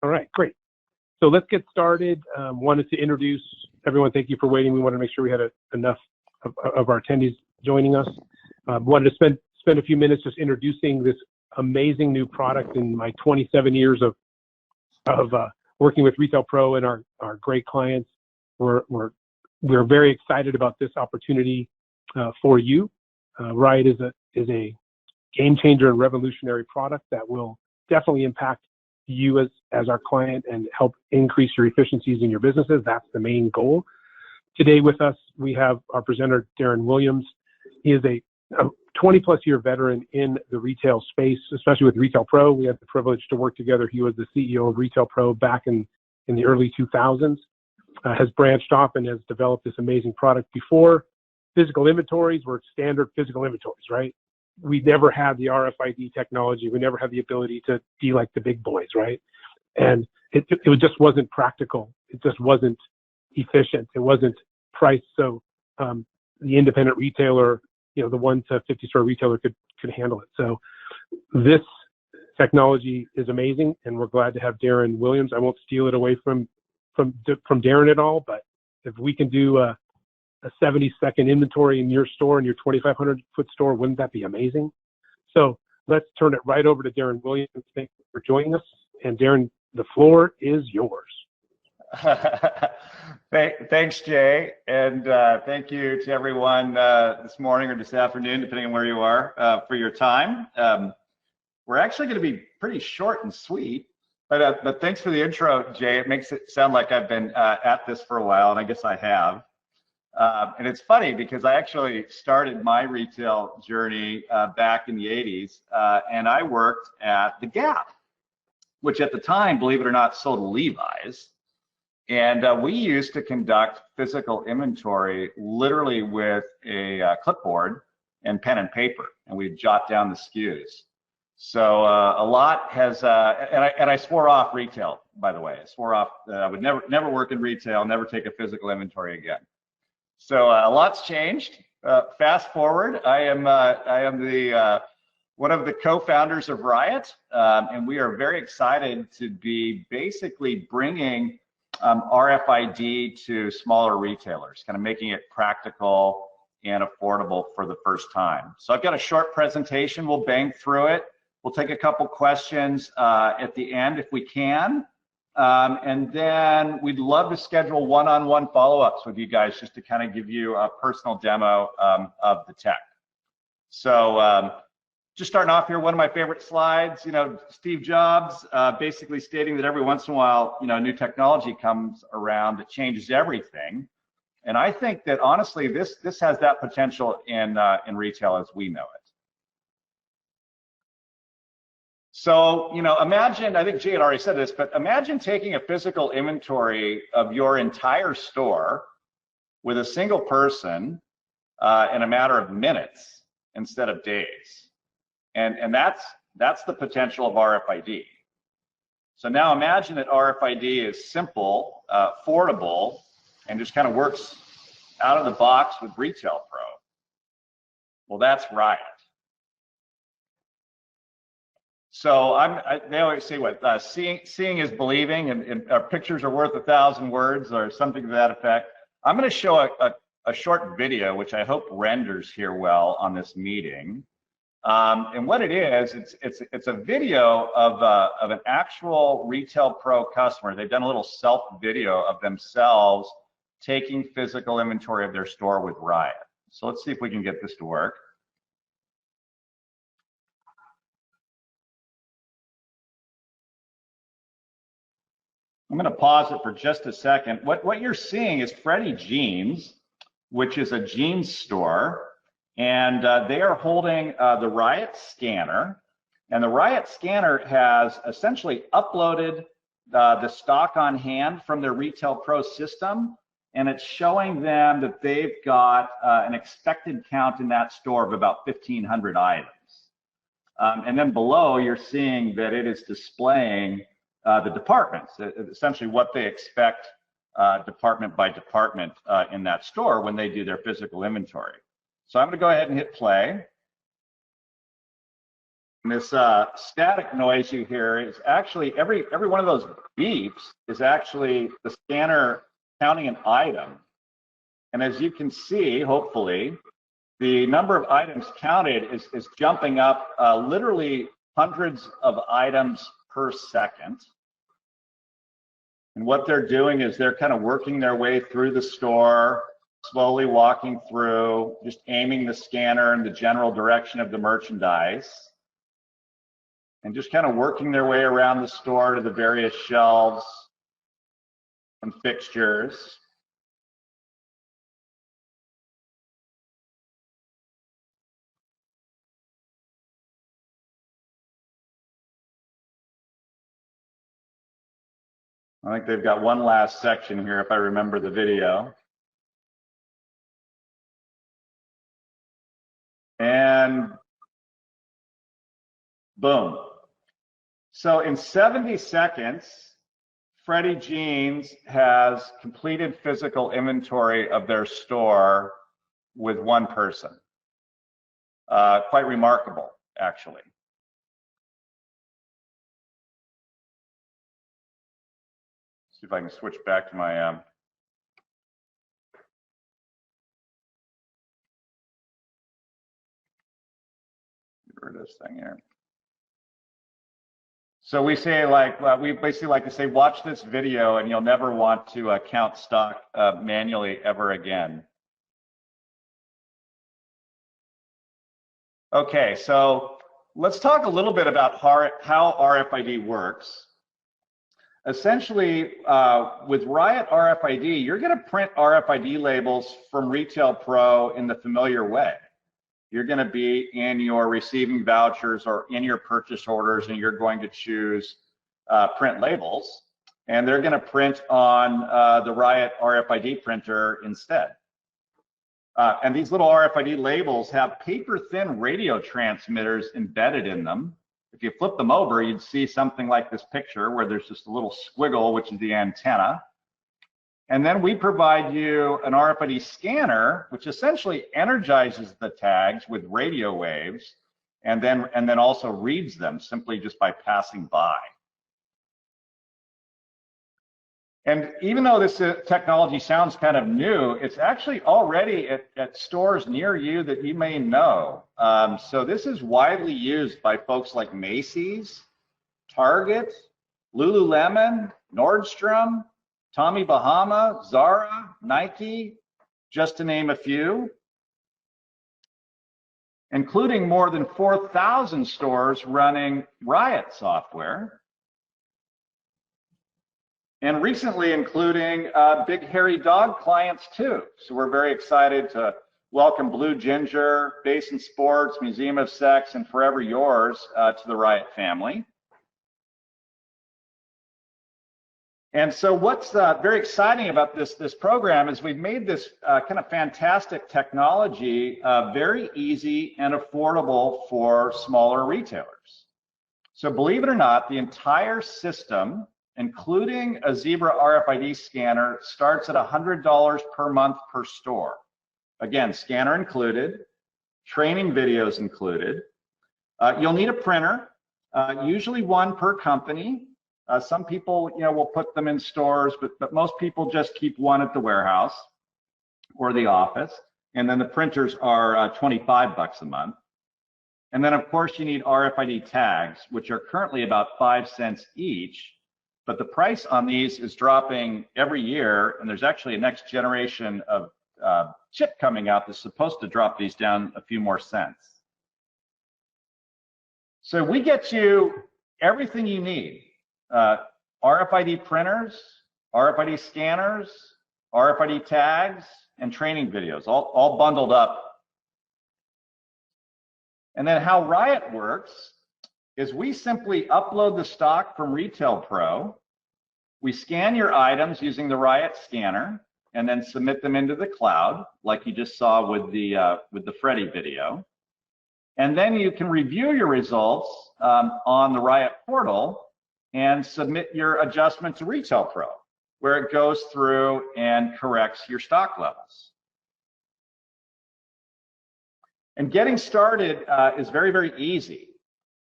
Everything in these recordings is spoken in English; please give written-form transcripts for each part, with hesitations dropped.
All right, great. So let's get started. Wanted to introduce everyone. Thank you for waiting. We wanted to make sure we had enough of our attendees joining us. Wanted to spend a few minutes just introducing this amazing new product in my 27 years of working with Retail Pro and our great clients. We're very excited about this opportunity for you. Riot is a game changer and revolutionary product that will definitely impact you as our client and help increase your efficiencies in your businesses. That's the main goal. Today with us, we have our presenter, Darren Williams. He is a 20-plus year veteran in the retail space, especially with Retail Pro. We had the privilege to work together. He was the CEO of Retail Pro back in the early 2000s, has branched off and has developed this amazing product. Before physical inventories were standard physical inventories, right? We never had the RFID technology. We never had the ability to be like the big boys, right? And it just wasn't practical. It just wasn't efficient. It wasn't priced. So the independent retailer, the 1 to 50 store retailer could handle it. So this technology is amazing, and we're glad to have Darren Williams. I won't steal it away from Darren at all, but if we can do a 70-second inventory in your store, in your 2,500 foot store, wouldn't that be amazing? So let's turn it right over to Darren Williams. Thank you for joining us. And Darren, the floor is yours. Thanks, Jay. And thank you to everyone this morning or this afternoon, depending on where you are, for your time. We're actually going to be pretty short and sweet, but thanks for the intro, Jay. It makes it sound like I've been at this for a while, and I guess I have. And it's funny because I actually started my retail journey back in the 80s, and I worked at the Gap, which at the time, believe it or not, sold Levi's. And we used to conduct physical inventory literally with a clipboard and pen and paper, and we'd jot down the SKUs. So a lot has, and I swore off retail, by the way. I swore off, I would never work in retail, never take a physical inventory again. So a lot's changed. Fast forward, I am the one of the co-founders of Riot, and we are very excited to be basically bringing RFID to smaller retailers, kind of making it practical and affordable for the first time. So I've got a short presentation. We'll bang through it. We'll take a couple questions at the end if we can. And then we'd love to schedule one-on-one follow-ups with you guys just to kind of give you a personal demo of the tech. So just starting off here, one of my favorite slides, Steve Jobs basically stating that every once in a while, new technology comes around that changes everything. And I think that honestly, this has that potential in retail as we know it. So, imagine, I think Jay had already said this, but imagine taking a physical inventory of your entire store with a single person in a matter of minutes instead of days. And that's the potential of RFID. So now imagine that RFID is simple, affordable, and just kind of works out of the box with Retail Pro. Well, that's Riot. So they always say what seeing is believing, and our pictures are worth 1,000 words or something to that effect. I'm going to show a short video, which I hope renders here well on this meeting. And what it is, it's a video of an actual Retail Pro customer. They've done a little self video of themselves taking physical inventory of their store with Riot. So let's see if we can get this to work. I'm going to pause it for just a second. What you're seeing is Freddie Jeans, which is a jeans store, and they are holding the Riot scanner, and the Riot scanner has essentially uploaded the stock on hand from their Retail Pro system, and it's showing them that they've got an expected count in that store of about 1,500 items. And then below, you're seeing that it is displaying the departments, essentially what they expect department by department in that store when they do their physical inventory. So I'm going to go ahead and hit play. And this static noise you hear is actually, every one of those beeps is actually the scanner counting an item. And as you can see, hopefully, the number of items counted is jumping up literally hundreds of items per second. And what they're doing is they're kind of working their way through the store, slowly walking through, just aiming the scanner in the general direction of the merchandise, and just kind of working their way around the store to the various shelves and fixtures. I think they've got one last section here, if I remember the video. And boom. So in 70 seconds, Freddie Jeans has completed physical inventory of their store with one person. Quite remarkable, actually. See if I can switch back to my get rid of this thing here. So we say, like, we basically like to say, watch this video and you'll never want to count stock manually ever again. Okay, so let's talk a little bit about how RFID works. Essentially, with RIOT RFID, you're going to print RFID labels from Retail Pro in the familiar way. You're going to be in your receiving vouchers or in your purchase orders, and you're going to choose print labels, and they're going to print on the RIOT RFID printer instead. And these little RFID labels have paper-thin radio transmitters embedded in them. If you flip them over, you'd see something like this picture where there's just a little squiggle, which is the antenna. And then we provide you an RFID scanner, which essentially energizes the tags with radio waves, and then also reads them simply just by passing by. And even though this technology sounds kind of new, it's actually already at stores near you that you may know. So this is widely used by folks like Macy's, Target, Lululemon, Nordstrom, Tommy Bahama, Zara, Nike, just to name a few, including more than 4,000 stores running RIOT software. And recently including Big Hairy Dog clients too. So we're very excited to welcome Blue Ginger, Basin Sports, Museum of Sex, and Forever Yours to the RIOT family. And so what's very exciting about this program is we've made this kind of fantastic technology very easy and affordable for smaller retailers. So believe it or not, the entire system, including a Zebra RFID scanner, starts at $100 per month per store. Again, scanner included, training videos included. You'll need a printer, usually one per company. Some people, will put them in stores, but most people just keep one at the warehouse or the office. And then the printers are 25 bucks a month. And then of course you need RFID tags, which are currently about 5 cents each. But the price on these is dropping every year, and there's actually a next generation of chip coming out that's supposed to drop these down a few more cents. So we get you everything you need. RFID printers, RFID scanners, RFID tags, and training videos, all bundled up. And then how RIOT works is we simply upload the stock from Retail Pro. We scan your items using the RIOT scanner and then submit them into the cloud, like you just saw with the Freddie video. And then you can review your results on the RIOT portal and submit your adjustment to Retail Pro, where it goes through and corrects your stock levels. And getting started is very, very easy.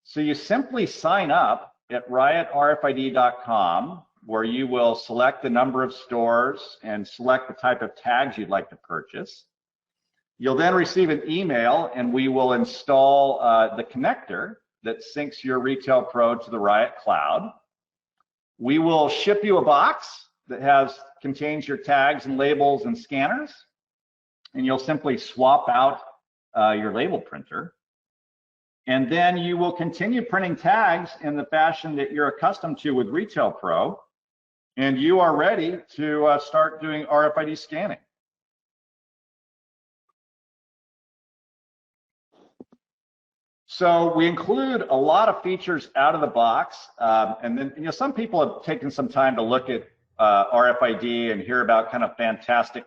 So you simply sign up at riotrfid.com, where you will select the number of stores and select the type of tags you'd like to purchase. You'll then receive an email, and we will install the connector that syncs your Retail Pro to the Riot Cloud. We will ship you a box that contains your tags and labels and scanners, and you'll simply swap out your label printer. And then you will continue printing tags in the fashion that you're accustomed to with Retail Pro, and you are ready to start doing RFID scanning. So we include a lot of features out of the box, and then some people have taken some time to look at RFID and hear about kind of fantastic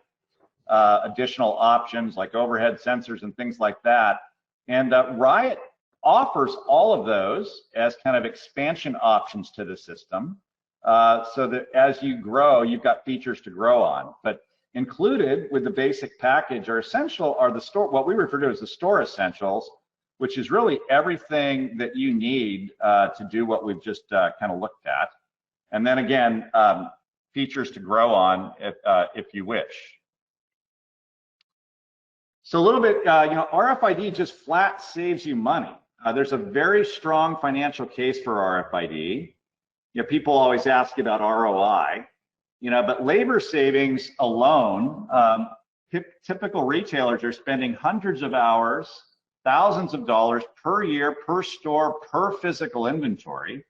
additional options like overhead sensors and things like that. And Riot offers all of those as kind of expansion options to the system, so that as you grow, you've got features to grow on. But included with the basic package are the store, what we refer to as the store essentials, which is really everything that you need to do what we've just kind of looked at. And then again, features to grow on if you wish. So a little bit, RFID just flat saves you money. There's a very strong financial case for RFID. People always ask about ROI, but labor savings alone, typical retailers are spending hundreds of hours, thousands of dollars per year, per store, per physical inventory,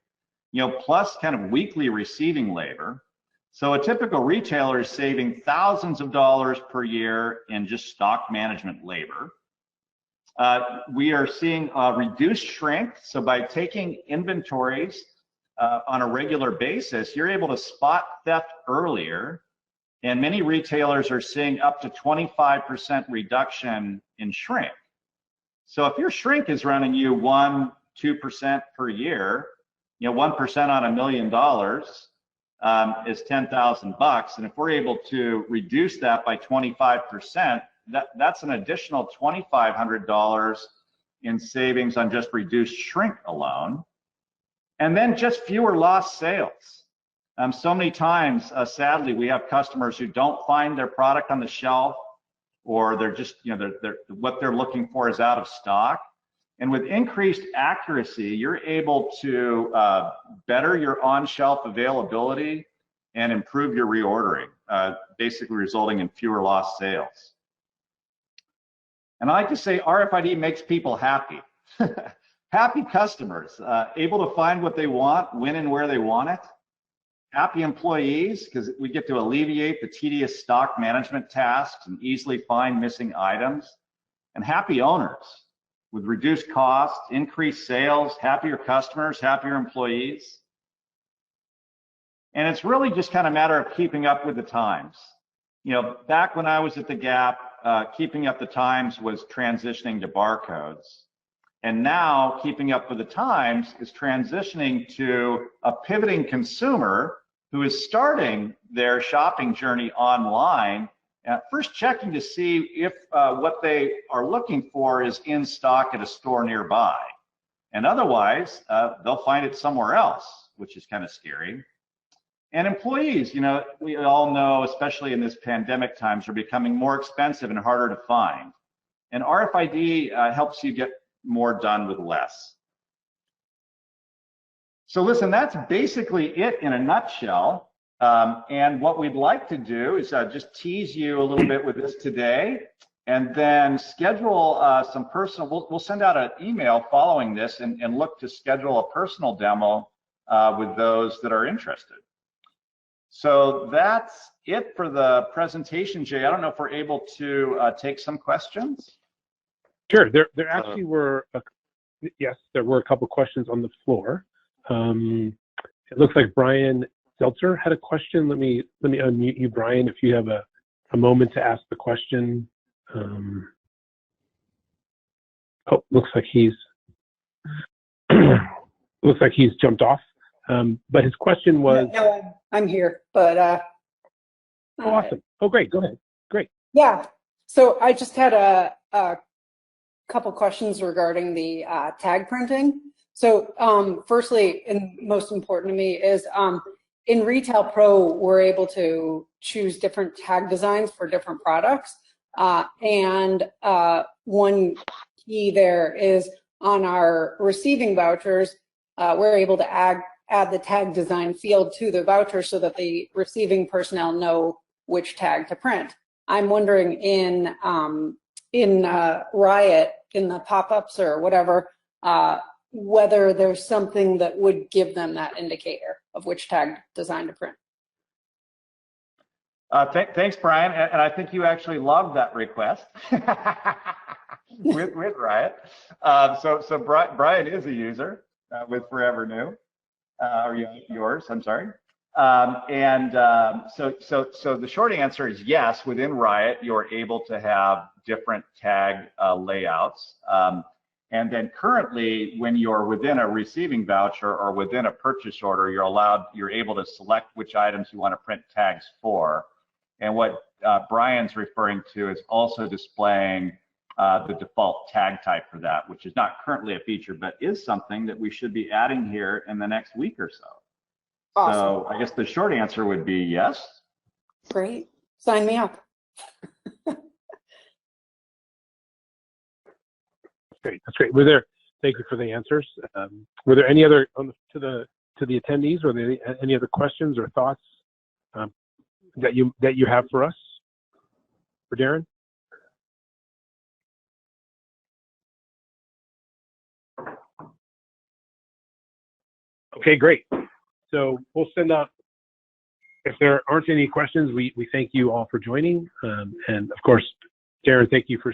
plus kind of weekly receiving labor. So a typical retailer is saving thousands of dollars per year in just stock management labor. We are seeing reduced shrink. So by taking inventories on a regular basis, you're able to spot theft earlier. And many retailers are seeing up to 25% reduction in shrink. So if your shrink is running you 1-2% per year, 1% on $1 million is $10,000. And if we're able to reduce that by 25%, that's an additional $2,500 in savings on just reduced shrink alone. And then just fewer lost sales. So many times, sadly, we have customers who don't find their product on the shelf, or they're just, what they're looking for is out of stock. And with increased accuracy, you're able to better your on-shelf availability and improve your reordering, basically resulting in fewer lost sales. And I like to say RFID makes people happy. Happy customers, able to find what they want, when and where they want it. Happy employees, because we get to alleviate the tedious stock management tasks and easily find missing items. And happy owners, with reduced costs, increased sales, happier customers, happier employees. And it's really just kind of a matter of keeping up with the times. Back when I was at the Gap, keeping up the times was transitioning to barcodes. And now keeping up with the times is transitioning to a pivoting consumer who is starting their shopping journey online, first checking to see if what they are looking for is in stock at a store nearby. And otherwise, they'll find it somewhere else, which is kind of scary. And employees, we all know, especially in this pandemic times, are becoming more expensive and harder to find. And RFID helps you get more done with less. So listen, that's basically it in a nutshell. And what we'd like to do is just tease you a little bit with this today, and then schedule some personal, we'll send out an email following this and look to schedule a personal demo with those that are interested. So that's it for the presentation, Jay. I don't know if we're able to take some questions. Sure, there actually were, yes, there were a couple questions on the floor. It looks like Brian Seltzer had a question. Let me unmute you, Brian, if you have a moment to ask the question. Oh, looks like he's jumped off. But his question was. No, I'm here, but. Oh, awesome. Oh, great. Go ahead. Great. Yeah. So I just had a couple questions regarding the tag printing. So firstly, and most important to me is in Retail Pro, we're able to choose different tag designs for different products. And one key there is on our receiving vouchers, we're able to add the tag design field to the voucher so that the receiving personnel know which tag to print. I'm wondering in Riot, in the pop-ups or whatever, whether there's something that would give them that indicator of which tag design to print. Thanks, Brian. And I think you actually loved that request with Riot. So Brian is a user with Forever New, or yours, I'm sorry. So the short answer is yes, within Riot, you're able to have different tag layouts. And then currently, when you're within a receiving voucher or within a purchase order, you're able to select which items you want to print tags for. And what Brian's referring to is also displaying the default tag type for that, which is not currently a feature, but is something that we should be adding here in the next week or so. Awesome. So I guess the short answer would be yes. Great. Sign me up. Great. That's great. Thank you for the answers. Were there any other to the attendees? Were there any other questions or thoughts that you have for us, for Darren? Okay, great. So we'll send out. If there aren't any questions, we thank you all for joining, and of course, Darren, thank you for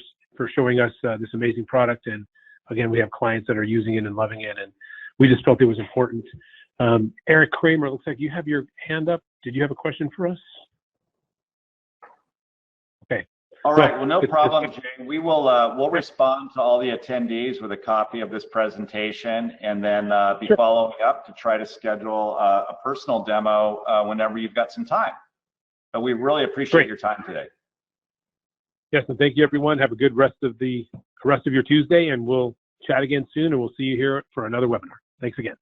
showing us this amazing product. And again, we have clients that are using it and loving it, and we just felt it was important. Eric Kramer, looks like you have your hand up. Did you have a question for us? Okay. All right. Well, no problem, Jay. We will we'll respond to all the attendees with a copy of this presentation, and then be following up to try to schedule a personal demo whenever you've got some time. But we really appreciate your time today. Yes, and thank you, everyone. Have a good rest of your Tuesday, and we'll chat again soon, and we'll see you here for another webinar. Thanks again.